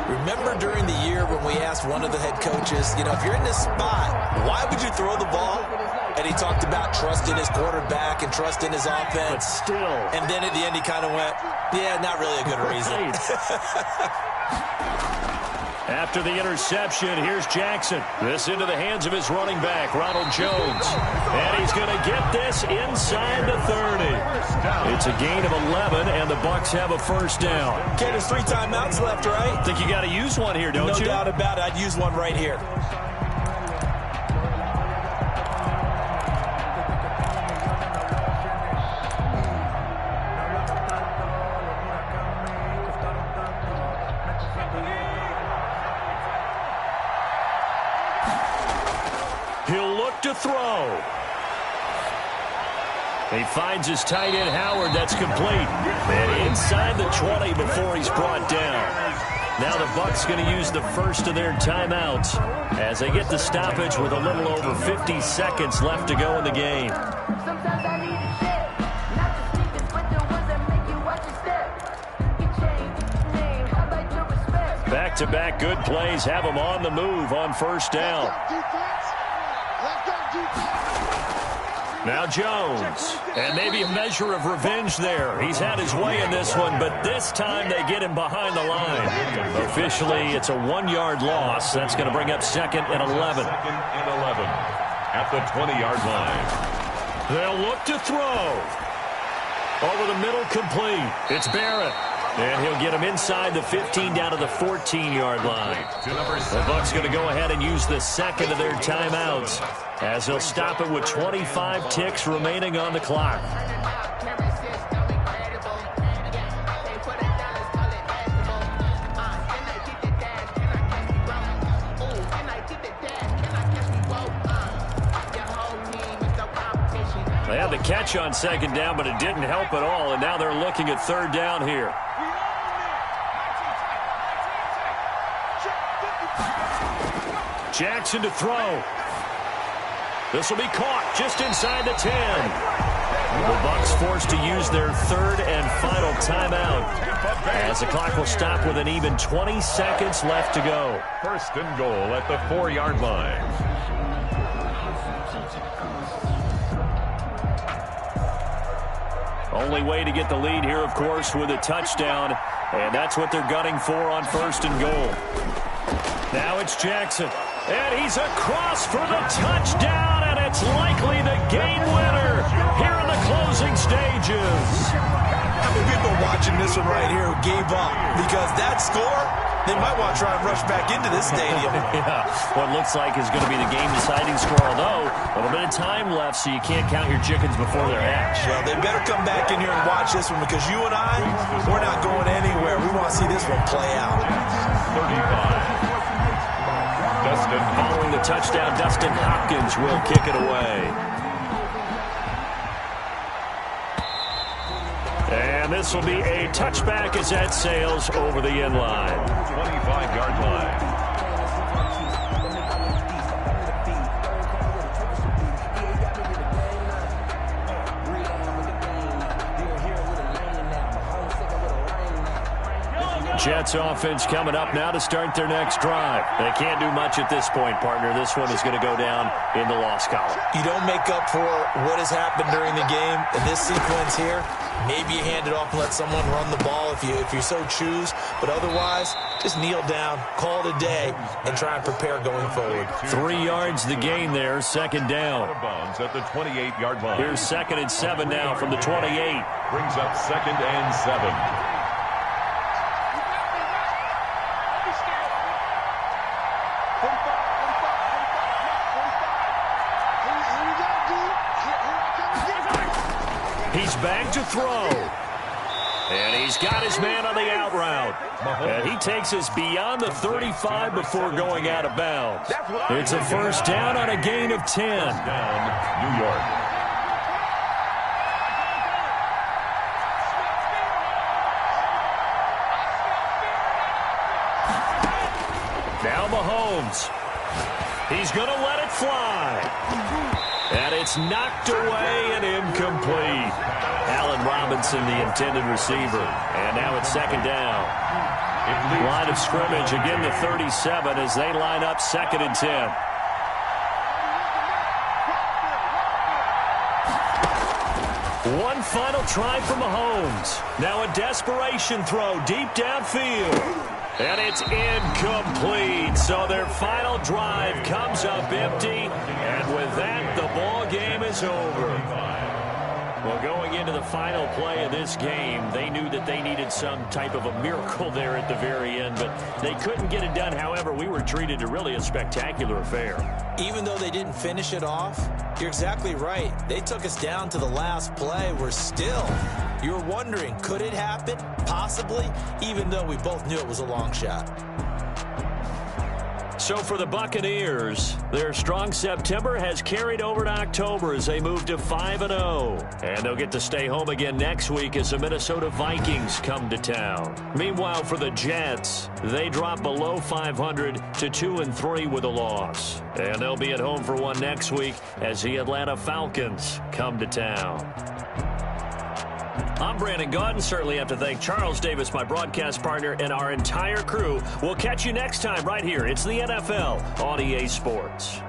[SPEAKER 3] Remember during the year when we asked one of the head coaches, if you're in this spot, why would you throw the ball? And he talked about trusting his quarterback and trusting his offense.
[SPEAKER 1] But still.
[SPEAKER 3] And then at the end he kind of went, yeah, not really a good reason.
[SPEAKER 1] After the interception, here's Jackson. This into the hands of his running back, Ronald Jones. And he's going to get this inside the 30. It's a gain of 11, and the Bucs have a first down.
[SPEAKER 3] Okay, there's 3 timeouts left, right?
[SPEAKER 1] Think you got to use one here, don't you?
[SPEAKER 3] No doubt about it. I'd use one right here.
[SPEAKER 1] He'll look to throw. He finds his tight end, Howard. That's complete. And inside the 20 before he's brought down. Now the Bucs going to use the first of their timeouts as they get the stoppage with a little over 50 seconds left to go in the game. Back-to-back good plays have him on the move on first down. Now Jones, and maybe a measure of revenge there. He's had his way in this one, but this time they get him behind the line. Officially, it's a 1-yard loss. That's going to bring up 2nd and 11.
[SPEAKER 2] 2nd and 11 at the 20-yard line.
[SPEAKER 1] They'll look to throw. Over the middle, complete. It's Barrett. And he'll get him inside the 15 down to the 14-yard line. The Bucs going to go ahead and use the second of their timeouts as they'll stop it with 25 ticks remaining on the clock. They had the catch on second down, but it didn't help at all, and now they're looking at third down here. Jackson to throw. This will be caught just inside the 10. The Bucs forced to use their third and final timeout as the clock will stop with an even 20 seconds left to go.
[SPEAKER 2] First and goal at the 4-yard line.
[SPEAKER 1] Only way to get the lead here, of course, with a touchdown, and that's what they're gunning for on first and goal. Now it's Jackson, and he's across for the touchdown, and it's likely the game winner here in the closing stages.
[SPEAKER 3] How many people watching this one right here who gave up? Because that score, they might want to try and rush back into this stadium.
[SPEAKER 1] Yeah, what looks like is going to be the game-deciding score, although a little bit of time left, so you can't count your chickens before they're hatched.
[SPEAKER 3] Well, they better come back in here and watch this one, because you and I, we're not going anywhere. We want to see this one play out.
[SPEAKER 2] 35. Dustin.
[SPEAKER 1] Following the touchdown, Dustin Hopkins will kick it away. And this will be a touchback as that sails over the end line.
[SPEAKER 2] 25-yard line.
[SPEAKER 1] Jets offense coming up now to start their next drive. They can't do much at this point, partner. This one is going to go down in the loss column.
[SPEAKER 3] You don't make up for what has happened during the game. In this sequence here, maybe you hand it off and let someone run the ball if you so choose. But otherwise, just kneel down, call it a day, and try and prepare going forward.
[SPEAKER 1] 3 yards the gain there, second down.
[SPEAKER 2] Out of bounds at the 28-yard line.
[SPEAKER 1] Here's 2nd and 7 now from the 28.
[SPEAKER 2] Brings up 2nd and 7.
[SPEAKER 1] He's back to throw. And he's got his man on the out route. And he takes us beyond the 35 before going out of bounds. It's a first down on a gain of 10.
[SPEAKER 2] Down, New York.
[SPEAKER 1] Now Mahomes. He's going to let it fly. And it's knocked away and incomplete. Allen Robinson, the intended receiver. And now it's 2nd down. Line of scrimmage, again the 37 as they line up 2nd and 10. One final try for Mahomes. Now a desperation throw deep downfield. And it's incomplete. So their final drive comes up empty. And with that, the ball game is over. Well, going into the final play of this game, they knew that they needed some type of a miracle there at the very end, but they couldn't get it done. However, we were treated to really a spectacular affair.
[SPEAKER 3] Even though they didn't finish it off, you're exactly right. They took us down to the last play. We're still, you're wondering, could it happen? Possibly, even though we both knew it was a long shot.
[SPEAKER 1] So for the Buccaneers, their strong September has carried over to October as they move to 5-0. And they'll get to stay home again next week as the Minnesota Vikings come to town. Meanwhile, for the Jets, they drop below 500 to 2-3 with a loss. And they'll be at home for one next week as the Atlanta Falcons come to town. I'm Brandon Gaudin. Certainly have to thank Charles Davis, my broadcast partner, and our entire crew. We'll catch you next time right here. It's the NFL on EA Sports.